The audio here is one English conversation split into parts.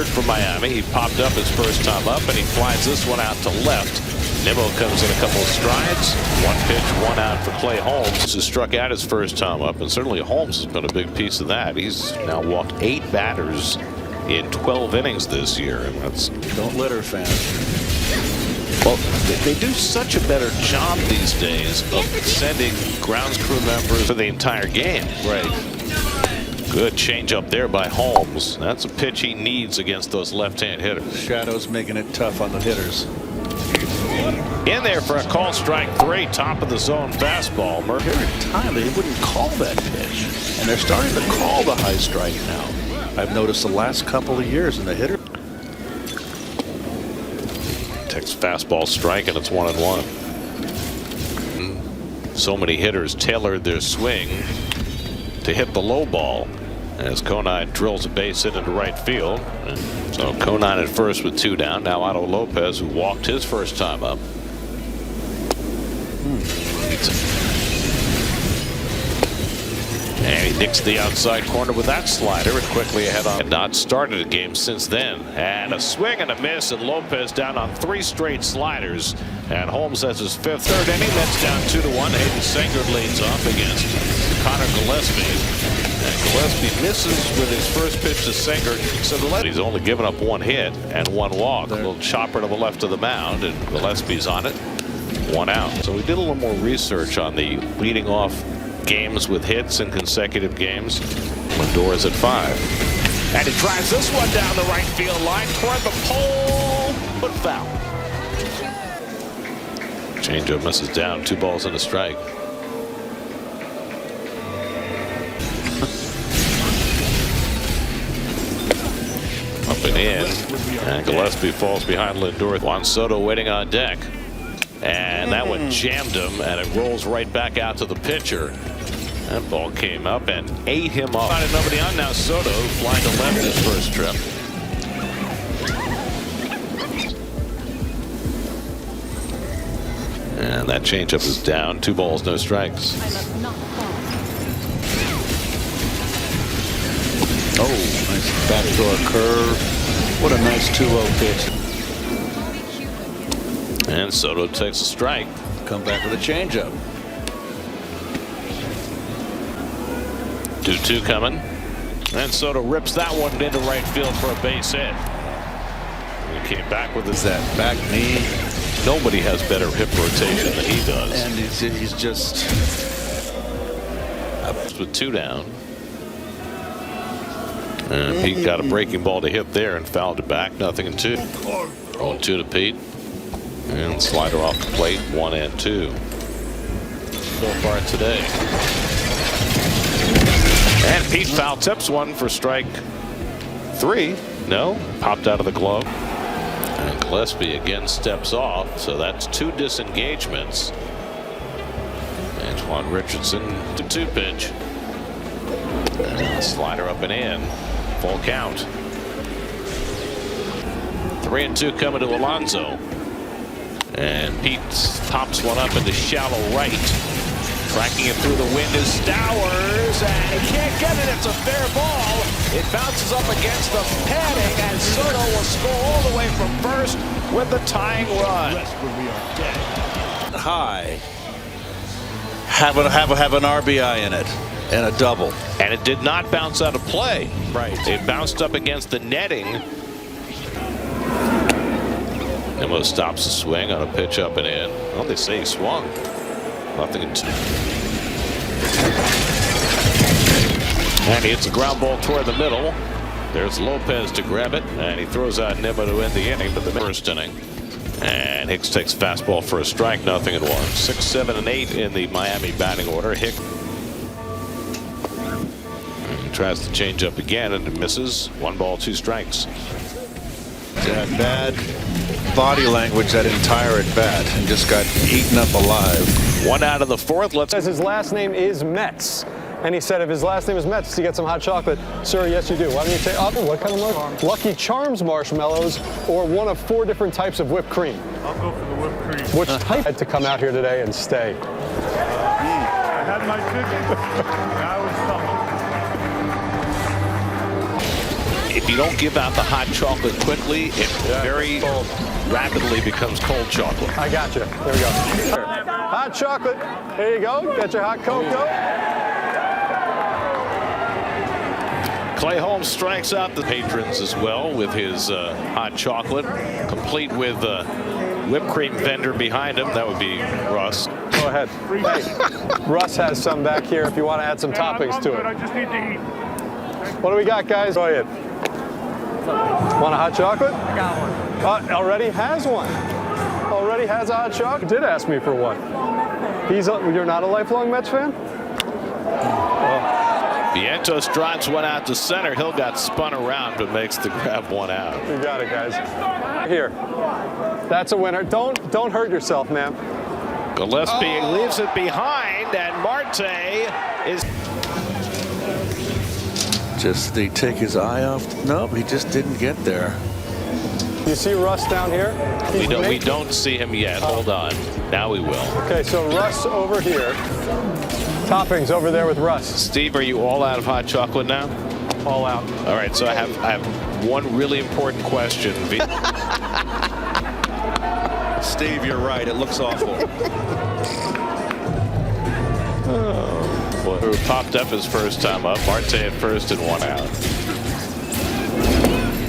third for Miami. He popped up his first time up, and he flies this one out to left. Nimmo comes in a couple of strides. One pitch, one out for Clay Holmes, who struck out his first time up, and certainly Holmes has been a big piece of that. He's now walked 8 batters in 12 innings this year, and that's don't litter, fans. Well, they do such a better job these days of sending grounds crew members for the entire game. Right. Good change up there by Holmes. That's a pitch he needs against those left-hand hitters. Shadow's making it tough on the hitters. In there for a call, strike 3, top of the zone fastball. Every time they wouldn't call that pitch, and they're starting to call the high strike now. I've noticed the last couple of years, and the hitter takes fastball strike, and it's 1-1. So many hitters tailored their swing to hit the low ball as Conine drills a base hit into right field. So Conine at first with 2 down. Now Otto Lopez, who walked his first time up. And he nicks the outside corner with that slider, and quickly ahead on. And not started a game since then. And a swing and a miss, and Lopez down on 3 straight sliders. And Holmes has his 5th. 3rd inning. That's down 2-1. Hayden Sanger leads off against Connor Gillespie. And Gillespie misses with his first pitch to Sanger. So he's only given up 1 hit and 1 walk. A little chopper to the left of the mound, and Gillespie's on it. 1 out. So we did a little more research on the leading off games with hits in consecutive games. Lindor is at 5. And he drives this one down the right field line toward the pole, but foul. Changeup misses down, 2 balls and a strike. Up and in, and Gillespie falls behind Lindor. Juan Soto waiting on deck. And that one jammed him, and it rolls right back out to the pitcher. That ball came up and ate him up. Nobody on now. Soto flying to left his first trip. And that changeup is down. 2 balls, no strikes. Oh, nice backdoor curve. What a nice 2-0 pitch. And Soto takes a strike. Come back with a changeup. 2-2 coming. And Soto rips that one into right field for a base hit. He came back with his that back knee. Nobody has better hip rotation than he does. And he's just with 2 down. And Pete got a breaking ball to hit there and fouled it back. 0-2. 0-2 to Pete. And slider off the plate, 1-2 so far today. And Pete foul tips one for strike 3. No, popped out of the glove. And Gillespie again steps off, so that's 2 disengagements. Antoine Richardson to 2 pitch. And slider up and in, full count. 3-2 coming to Alonso. And Pete pops one up into shallow right. Tracking it through the wind is Stowers, and he can't get it. It's a fair ball. It bounces up against the padding, and Soto will score all the way from first with the tying run. High. Have an RBI in it, and a double. And it did not bounce out of play. Right. It bounced up against the netting. Nimmo stops the swing on a pitch up and in. Well, they say he swung. 0-2. And he hits a ground ball toward the middle. There's Lopez to grab it, and he throws out Nimmo to end the inning, but the first inning. And Hicks takes fastball for a strike, 0-1. 6, 7, and 8 in the Miami batting order. Hicks tries to change up again, and it misses. 1 ball, 2 strikes. That bad body language that entire at bat, and just got eaten up alive. 1 out of the 4th. Says his last name is Metz. And he said if his last name is Metz, to get some hot chocolate. Sir, yes, you do. Why don't you take what kind of marshmallows? Lucky Charms marshmallows, or one of 4 different types of whipped cream? I'll go for the whipped cream. Which type had to come out here today and stay? I had my ticket. Now it's tough. If you don't give out the hot chocolate quickly, it very rapidly becomes cold chocolate. I got you. There we go. Hot chocolate. There you go. Got your hot cocoa. Clay Holmes strikes out the patrons as well with his hot chocolate, complete with whipped cream vendor behind him. That would be Russ. Go ahead. Hey, Russ has some back here if you want to add some toppings to it. I just need to eat. What do we got, guys? Go ahead. Want a hot chocolate? I got one. Already has one. Already has a hot chocolate. Did ask me for one. You're not a lifelong Mets fan? Vientos drives one out to center. Hill got spun around but makes the grab one out. You got it, guys. Here. That's a winner. Don't hurt yourself, man. Gillespie leaves it behind, and Marte is. Just did he take his eye off? Nope, he just didn't get there. You see Russ down here? We don't see him yet. Hold on. Now we will. Okay, so Russ over here. Toppings over there with Russ. Steve, are you all out of hot chocolate now? All out. All right, so I have one really important question. Steve, you're right. It looks awful. Who popped up his first time up. Marte at first and one out.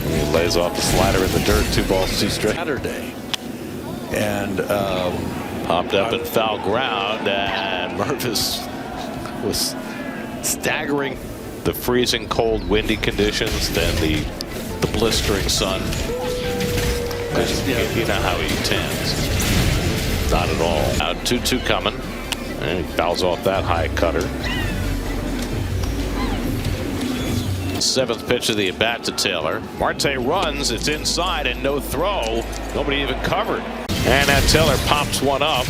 He lays off the slider in the dirt. 2 balls, 2 strikes. Saturday. And popped up in foul ground, and Mervis was staggering the freezing cold windy conditions, then the blistering sun. You know how he tends. Not at all. Out 2-2 coming, and he fouls off that high cutter. 7th pitch of the at bat to Taylor. Marte runs, it's inside and no throw. Nobody even covered. And that Taylor pops one up.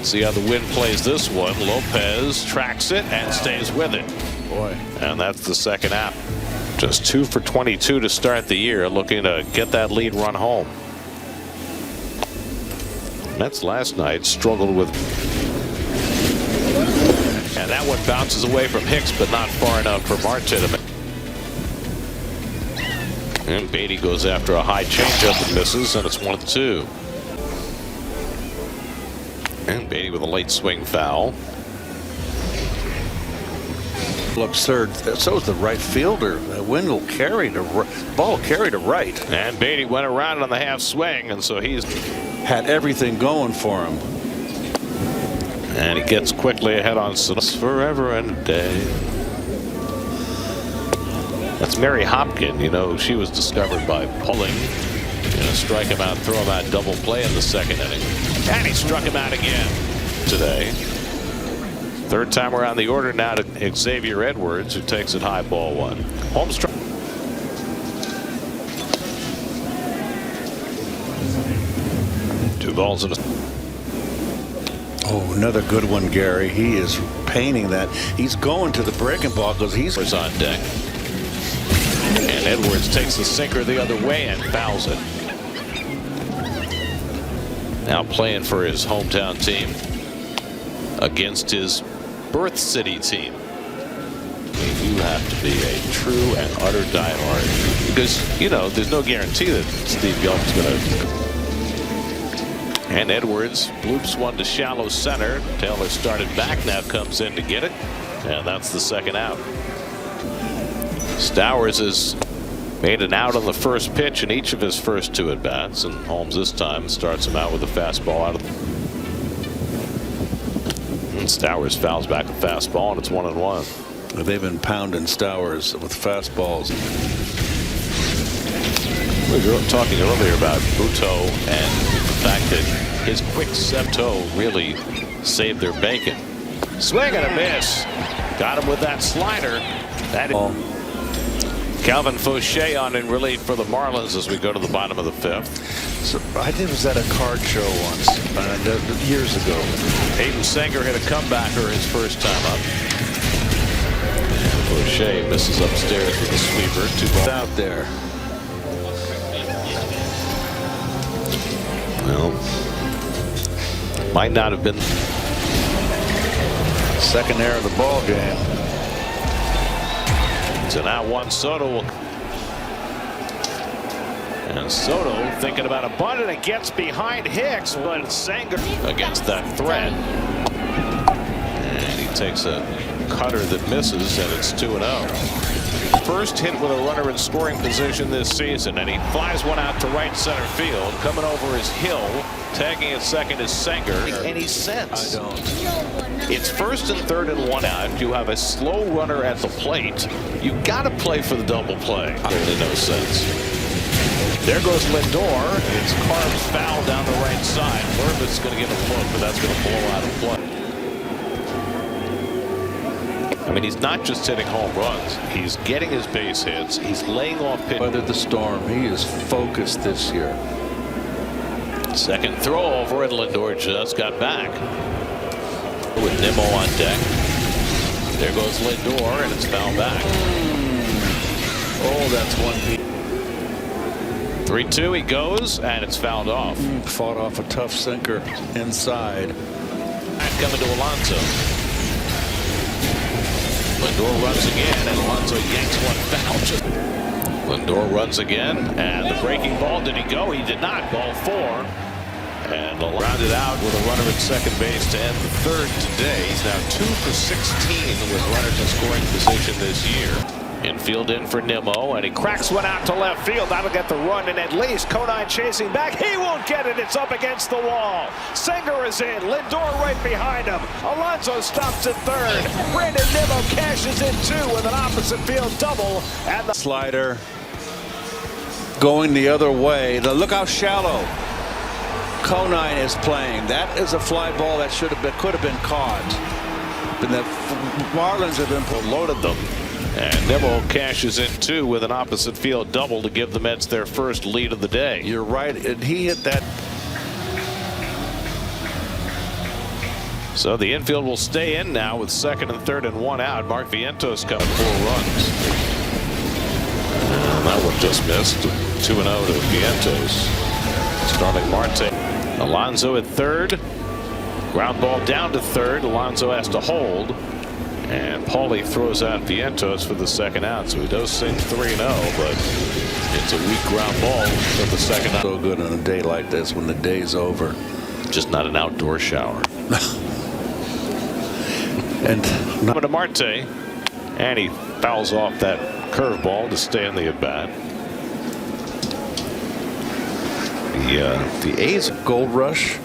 See how the wind plays this one. Lopez tracks it and stays with it. boy. And that's the second out. Just 2 for 22 to start the year, looking to get that lead run home. Mets last night struggled with, and that one bounces away from Hicks, but not far enough for Marte to make. And Beatty goes after a high changeup and misses, and it's 1-2. And Beatty with a late swing foul. Absurd. So is the right fielder. The wind will carry to ball carry to right. And Beatty went around on the half swing, and so he's had everything going for him. And he gets quickly ahead on forever and a day. That's Mary Hopkin. You know, she was discovered by pulling. Strike him out, throw him out, double play in the second inning. And he struck him out again today. Third time around the order now to Xavier Edwards, who takes it high, ball one. Holmes. 2 balls and a. Oh, another good one, Gary. He is painting that. He's going to the breaking ball because he's on deck. And Edwards takes the sinker the other way and fouls it. Now playing for his hometown team against his birth city team. You have to be a true and utter diehard, because you know there's no guarantee that Steve Young's going to. And Edwards bloops one to shallow center. Taylor started back, now comes in to get it, and that's the second out. Stowers has made an out on the first pitch in each of his first 2 at bats, and Holmes this time starts him out with a fastball out of the. And Stowers fouls back a fastball, and it's 1-1. They've been pounding Stowers with fastballs. We were talking earlier about Buto and the fact that his quick septo really saved their bacon. Swing and a miss. Got him with that slider. That is. Calvin Fauché on in relief for the Marlins as we go to the bottom of the 5th. So I was at a card show once years ago. Hayden Sanger hit a comebacker his first time up. Fauché misses upstairs with a sweeper. 2 balls Out there. Well, might not have been. Second error of the ball game. So now Juan Soto will And Soto thinking about a bunt, and it gets behind Hicks, but Sanger against that threat. And he takes a cutter that misses, and it's 2-0. First hit with a runner in scoring position this season, and he flies one out to right center field. Coming over is Hill, tagging at second is Sanger. Any sense? I don't. It's first and third and one out. You have a slow runner at the plate. You got to play for the double play. Really no sense. There goes Lindor. It's Carv's foul down the right side. Mervis going to get a look, but that's going to blow out of play. I mean, he's not just hitting home runs. He's getting his base hits. He's laying off pitch. Weathered the storm. He is focused this year. Second throw over, and Lindor just got back. With Nimmo on deck. There goes Lindor, and it's foul back. Oh, that's one beat. 3-2, he goes, and it's fouled off. Fought off a tough sinker inside. Coming to Alonso. Lindor runs again, and Alonso yanks one foul. Lindor runs again, and the breaking ball, did he go? He did not. Ball 4. And rounded out with a runner at second base to end the third today. He's now 2 for 16 with runners in scoring position this year. Infield in for Nimmo, and he cracks one out to left field. That'll get the run, and at least Conine chasing back. He won't get it. It's up against the wall. Sanger is in. Lindor right behind him. Alonso stops at third. Brandon Nimmo cashes in 2 with an opposite field double. And the Slider going the other way. Look how shallow Conine is playing. That is a fly ball that could have been caught. And the Marlins have been loaded them. And Nimmo cashes in 2 with an opposite field double to give the Mets their first lead of the day. You're right, and he hit that. So the infield will stay in now with second and third and one out. Mark Vientos coming 4 runs. And that one just missed. 2-0 to Vientos. Starling Marte. Alonso at third. Ground ball down to third. Alonso has to hold. And Paulie throws out Vientos for the second out. So he does sing 3-0, but it's a weak ground ball for the second out. So good on a day like this when the day's over. Just not an outdoor shower. And Coming to Marte. And he fouls off that curveball to stay in the at-bat. The A's Gold Rush.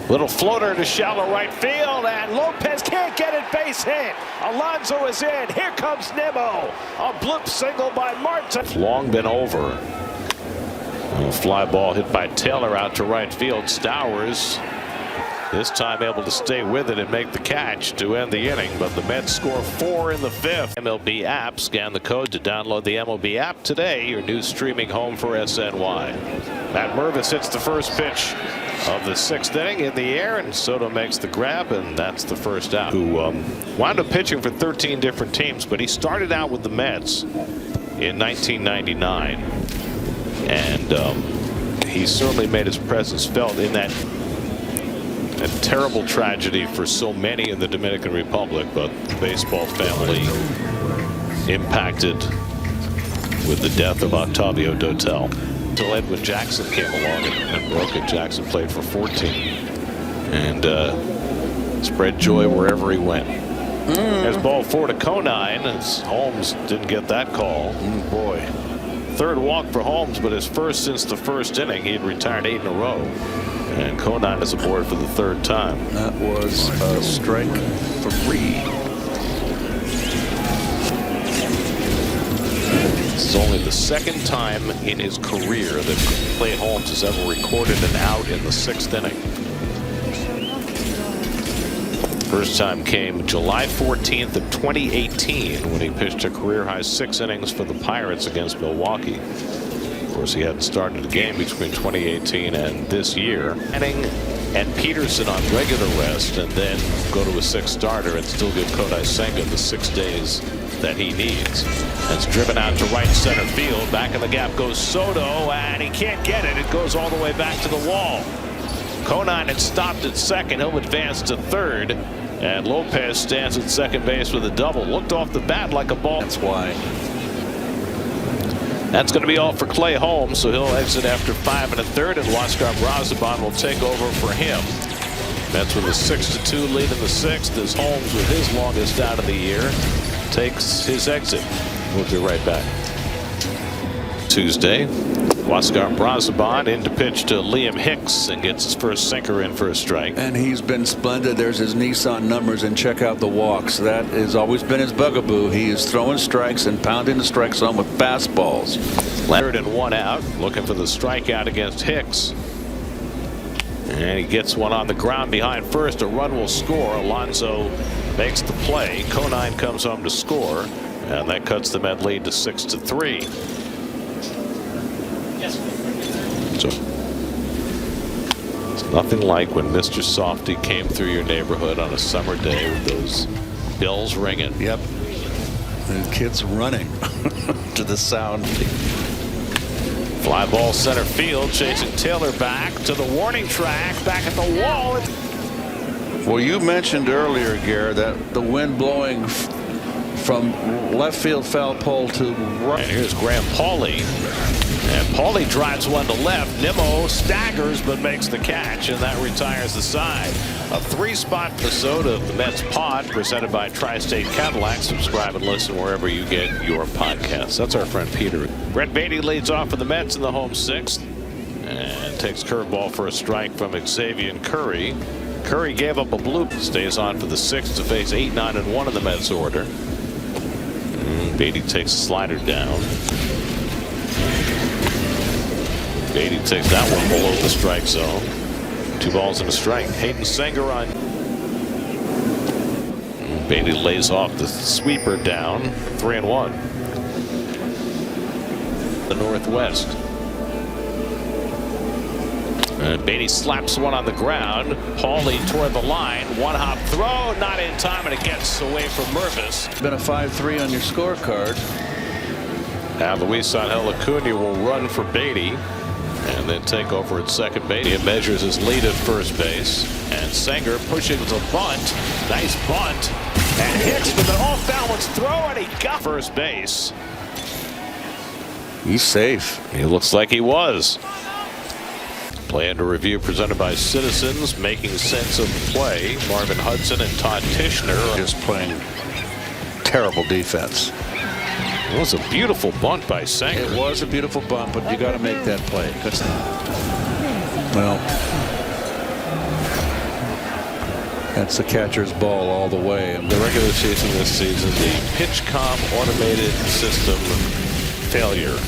Little floater to shallow right field, and Lopez can't get it, base hit. Alonso is in. Here comes Nimmo. A bloop single by Martin. Long been over. A fly ball hit by Taylor out to right field. Stowers this time able to stay with it and make the catch to end the inning, but the Mets score 4 in the 5th. MLB app. Scan the code to download the MLB app today. Your new streaming home for SNY. Matt Mervis hits the first pitch of the 6th inning in the air, and Soto makes the grab, and that's the first out. Who wound up pitching for 13 different teams, but he started out with the Mets in 1999, and he certainly made his presence felt in that a terrible tragedy for so many in the Dominican Republic, but the baseball family impacted with the death of Octavio Dotel. Until Edwin Jackson came along and broke it. Jackson played for 14 and spread joy wherever he went. There's ball 4 to Conine as Holmes didn't get that call. Boy. Third walk for Holmes, but his first since the first inning. He had retired 8 in a row. And Conine is aboard for the 3rd time. That was a strike 3. This is only the 2nd time in his career that Clay Holmes has ever recorded an out in the 6th inning. First time came July 14th of 2018 when he pitched a career-high 6 innings for the Pirates against Milwaukee. Of course, he hadn't started a game between 2018 and this year. And Peterson on regular rest, and then go to a 6th starter and still give Kodai Senga the 6 days that he needs. That's driven out to right center field. Back in the gap goes Soto, and he can't get it. It goes all the way back to the wall. Conine had stopped at second. He'll advance to third, and Lopez stands at second base with a double. Looked off the bat like a ball. That's why. That's going to be all for Clay Holmes, so he'll exit after 5 1/3, and Huascar Brazoban will take over for him. Mets with a 6-2 lead in the 6th as Holmes, with his longest out of the year, takes his exit. We'll be right back. Tuesday, Huascar Brazoban in to pitch to Liam Hicks and gets his first sinker in for a strike. And he's been splendid. There's his Nissan numbers, and check out the walks. That has always been his bugaboo. He is throwing strikes and pounding the strike zone with fastballs. 3rd and 1 out, looking for the strikeout against Hicks. And he gets one on the ground behind first. A run will score. Alonso makes the play. Conine comes home to score, and that cuts the Met lead to 6-3. So it's nothing like when Mr. Softy came through your neighborhood on a summer day with those bells ringing. Yep. And kids running to the sound. Fly ball center field, chasing Taylor back to the warning track, back at the wall. Well, you mentioned earlier, Gare, that the wind blowing from left field foul pole to right. And here's Graham Pauley. And Pauley drives one to left. Nimmo staggers but makes the catch, and that retires the side. A 3-spot episode of the Mets Pod presented by Tri-State Cadillac. Subscribe and listen wherever you get your podcasts. That's our friend Peter. Brett Baty leads off for the Mets in the home 6th and takes curveball for a strike from Xavier Curry. Curry gave up a bloop. Stays on for the 6th to face 8, 9, and 1 in the Mets order. Baty takes a slider down. Baty takes that one below the strike zone. 2 balls and a strike. Hayden Senger on. Baty lays off the sweeper down. 3-1. The Northwest. And Baty slaps one on the ground. Pauley toward the line. 1-hop throw, not in time, and it gets away from Mervis. Been a 5-3 on your scorecard. Now Luis Angel Acuna will run for Baty and then take over at second base. He measures his lead at first base, and Senger pushing the bunt. Nice bunt, and Hicks with an off-balance throw, and he got first base. He's safe. He looks like he was. Play under review presented by Citizens, making sense of the play. Marvin Hudson and Todd Tishner Just playing terrible defense. It was a beautiful bunt by Senger. It was a beautiful bunt, but you got to make that play. Well, that's the catcher's ball all the way. The regular season this season, the PitchCom automated system failure.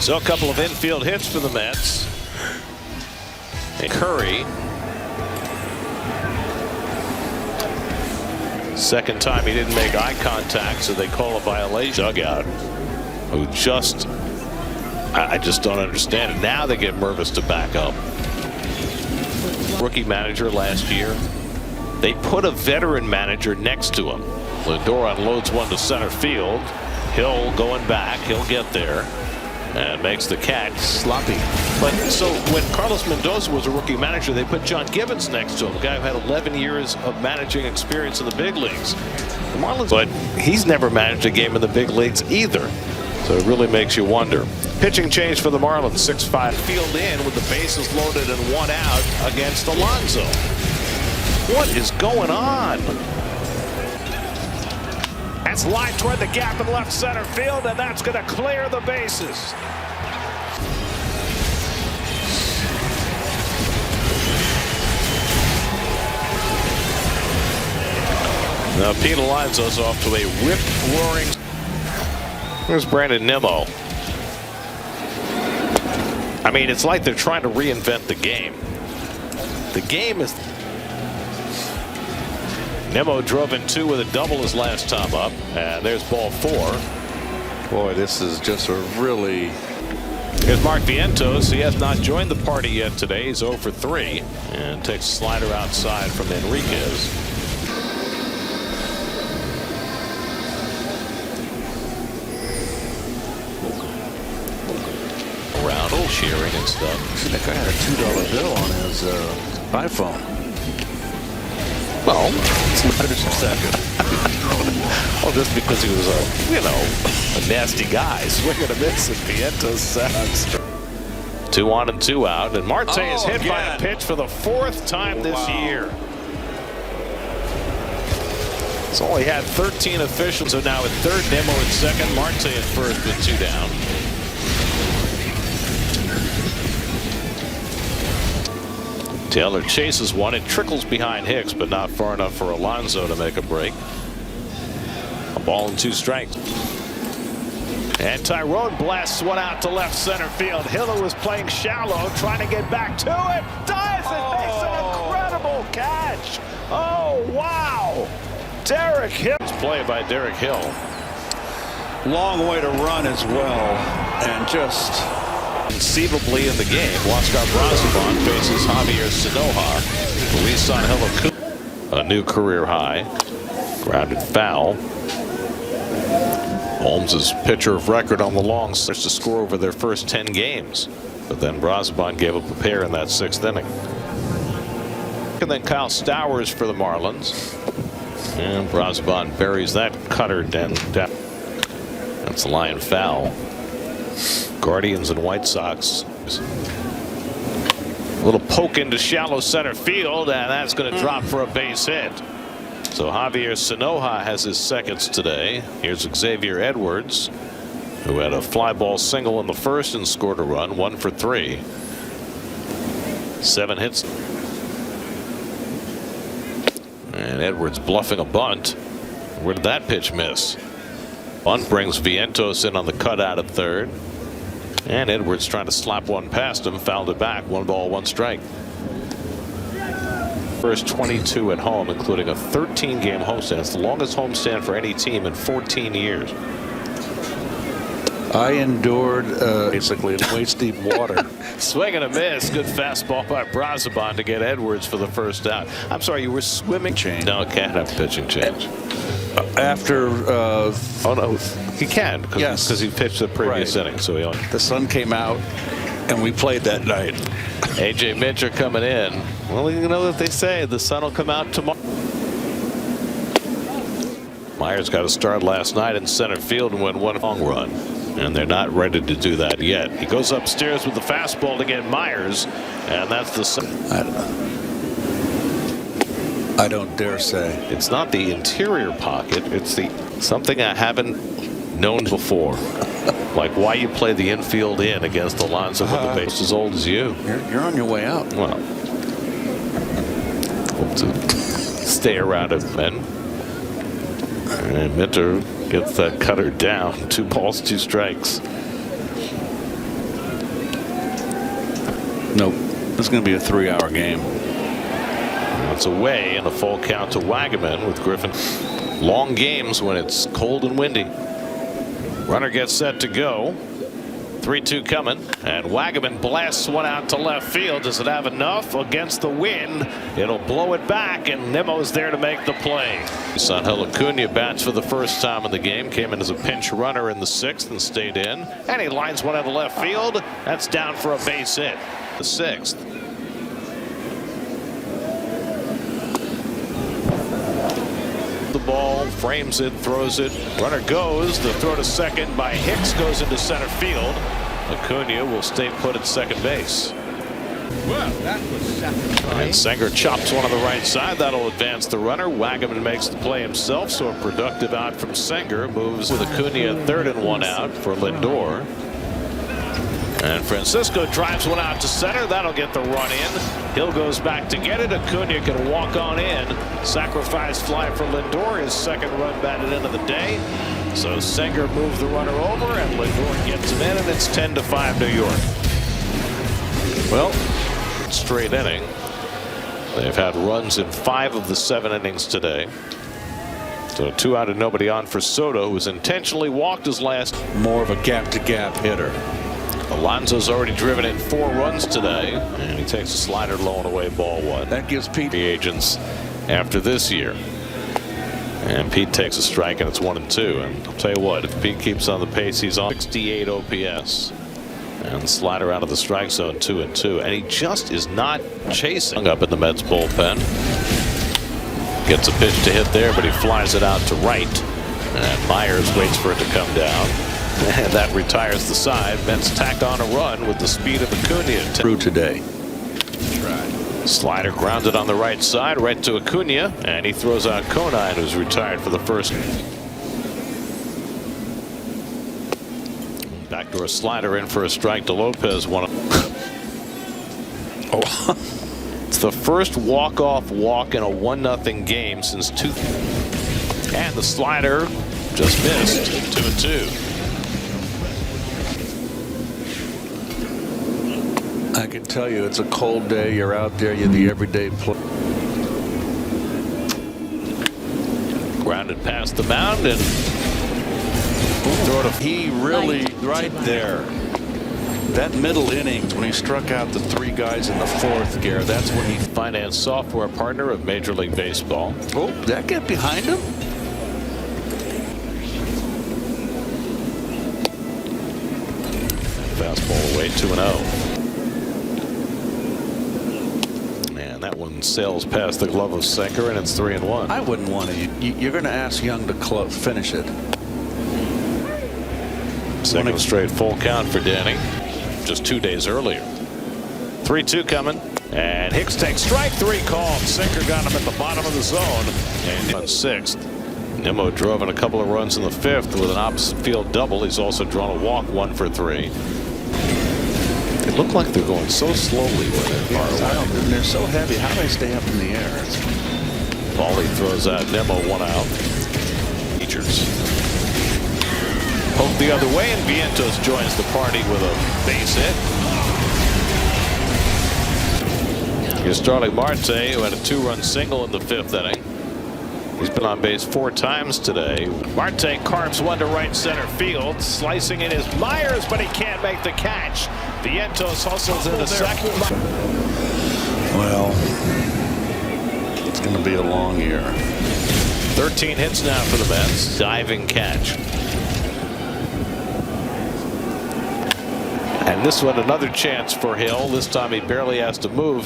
So a couple of infield hits for the Mets. And Curry. Second time he didn't make eye contact, so they call a violation. Dugout, who just, I just don't understand it. Now they get Mervis to back up. Rookie manager last year. They put a veteran manager next to him. Lindor unloads one to center field. Hill going back. He'll get there and makes the catch. Sloppy. But so when Carlos Mendoza was a rookie manager, they put John Gibbons next to him, a guy who had 11 years of managing experience in the big leagues. The Marlins, but he's never managed a game in the big leagues either. So it really makes you wonder. Pitching change for the Marlins. 6-5 field in with the bases loaded and 1 out against Alonso. What is going on? That's lined toward the gap in left center field, and that's going to clear the bases. Now Pete Alonso's off to a rip-roaring. Here's Brandon Nimmo. I mean, it's like they're trying to reinvent the game. The game is. Nimmo drove in 2 with a double his last time up, and there's ball 4. Boy, this is just a really. Here's Mark Vientos. He has not joined the party yet today. He's 0 for 3 and takes a slider outside from Enriquez. Roundel cheering and stuff. That guy had a $2 bill on his iPhone. Well, sliders a second. Well, just because he was a nasty guy. Swing and a miss, and Vientos sounds. 2 on and 2 out, and Marte is hit by a pitch for the 4th time this year. He's only had 13 officials, so now at third, Nimmo at second, Marte at first with 2 down. Taylor chases one. It trickles behind Hicks, but not far enough for Alonso to make a break. A ball and 2 strikes. And Tyrone blasts one out to left center field. Hill was playing shallow, trying to get back to it. Dives and makes an incredible catch. Oh, wow. Derek Hill. Play by Derek Hill. Long way to run as well. And just conceivably in the game, Oscar Brazoban faces Javier Sinoja. Release on Hill, a new career high. Grounded foul. Holmes' pitcher of record on the long starts to score over their first 10 games. But then Brazoban gave up a pair in that 6th inning. And then Kyle Stowers for the Marlins. And Brazoban buries that cutter down. That's a line foul. Guardians and White Sox. A little poke into shallow center field, and that's going to drop for a base hit. So Javier Sinoja has his seconds today. Here's Xavier Edwards, who had a fly ball single in the 1st and scored a run, 1 for 3. 7 hits. And Edwards bluffing a bunt. Where did that pitch miss? Bunt brings Vientos in on the cutout at third. And Edwards trying to slap one past him, fouled it back. 1 ball, 1 strike. First 22 at home, including a 13-game homestand. It's the longest homestand for any team in 14 years. I endured basically in waist-deep water. Swing and a miss. Good fastball by Brazoban to get Edwards for the 1st out. I'm sorry, you were swimming. Change. No, can't have pitching change. After oh no, he can because he pitched the previous inning. So the sun came out and we played that night. AJ Mitchell coming in. Well, you know what they say, the sun will come out tomorrow. Myers got a start last night in center field and went 1 long run, and they're not ready to do that yet. He goes upstairs with the fastball to get Myers, and that's the I don't dare say. It's not the interior pocket, it's the something I haven't known before. Like why you play the infield in against Alonso with the base as old as you. You're on your way out. Well, to stay around it, men. And Minter gets that cutter down. 2 balls, 2 strikes. Nope. This is going to be a 3-hour game. It's away in a full count to Wagaman with Griffin. Long games when it's cold and windy. Runner gets set to go. 3-2 coming, and Wagaman blasts one out to left field. Does it have enough? Against the wind, it'll blow it back, and Nimmo's there to make the play. Sanhel Acuna bats for the 1st time in the game. Came in as a pinch runner in the 6th and stayed in, and he lines one out of left field. That's down for a base hit. The 6th. The ball, frames it, throws it. Runner goes. The throw to second by Hicks goes into center field. Acuna will stay put at second base. Well, that was satisfying. And Sanger chops one on the right side. That'll advance the runner. Wagaman makes the play himself, so a productive out from Sanger. Moves with Acuna at 3rd and 1 out for Lindor. And Francisco drives one out to center. That'll get the run in. Hill goes back to get it. Acuna can walk on in. Sacrifice fly for Lindor. His 2nd run batted into the day. So Sanger moves the runner over, and Lindor gets him in, and it's 10-5 New York. Well, straight inning. They've had runs in 5 of the 7 innings today. So 2 out and nobody on for Soto, who was intentionally walked his last. More of a gap-to-gap hitter. Alonso's already driven in 4 runs today, and he takes a slider low and away, ball 1. That gives Pete the agents after this year. And Pete takes a strike, and it's 1-2. And I'll tell you what, if Pete keeps on the pace he's on, 68 OPS. And slider out of the strike zone, 2-2. And he just is not chasing. Up in the Mets bullpen. Gets a pitch to hit there, but he flies it out to right. And Myers waits for it to come down. And that retires the side. Mets tack on a run with the speed of Acuna. Through today. Slider grounded on the right side, right to Acuna, and he throws out Conine, who's retired for the first. Backdoor slider in for a strike to Lopez. Oh. It's the first walk-off walk in a 1-0 game since 2. And the slider just missed. 2-2. I can tell you it's a cold day. You're out there. You're the everyday play. Grounded past the mound and throw it. He really right there. That middle innings when he struck out the 3 guys in the 4th gear. That's when he Finance software partner of Major League Baseball. Oh, that get behind him. Fastball away 2-0. That one sails past the glove of Senker, and it's 3-1. I wouldn't want to. You're going to ask Young to finish it. Second straight full count for Danny, just 2 days earlier. 3-2 coming, and Hicks takes strike 3 called. Senker got him at the bottom of the zone, and on 6th. Nimmo drove in a couple of runs in the 5th with an opposite field double. He's also drawn a walk, 1 for 3. It looked like they're going so slowly when they're far away. They're so heavy. How do they stay up in the air? Paulie throws out Nimmo, 1 out. Features. Poke the other way, and Vientos joins the party with a base hit. Here's Starling Marte, who had a 2-run single in the 5th inning. He's been on base 4 times today. Marte carves one to right center field. Slicing in is Myers, but he can't make the catch. Vientos hustles into second. Well, it's going to be a long year. 13 hits now for the Mets. Diving catch. And this one, another chance for Hill. This time he barely has to move.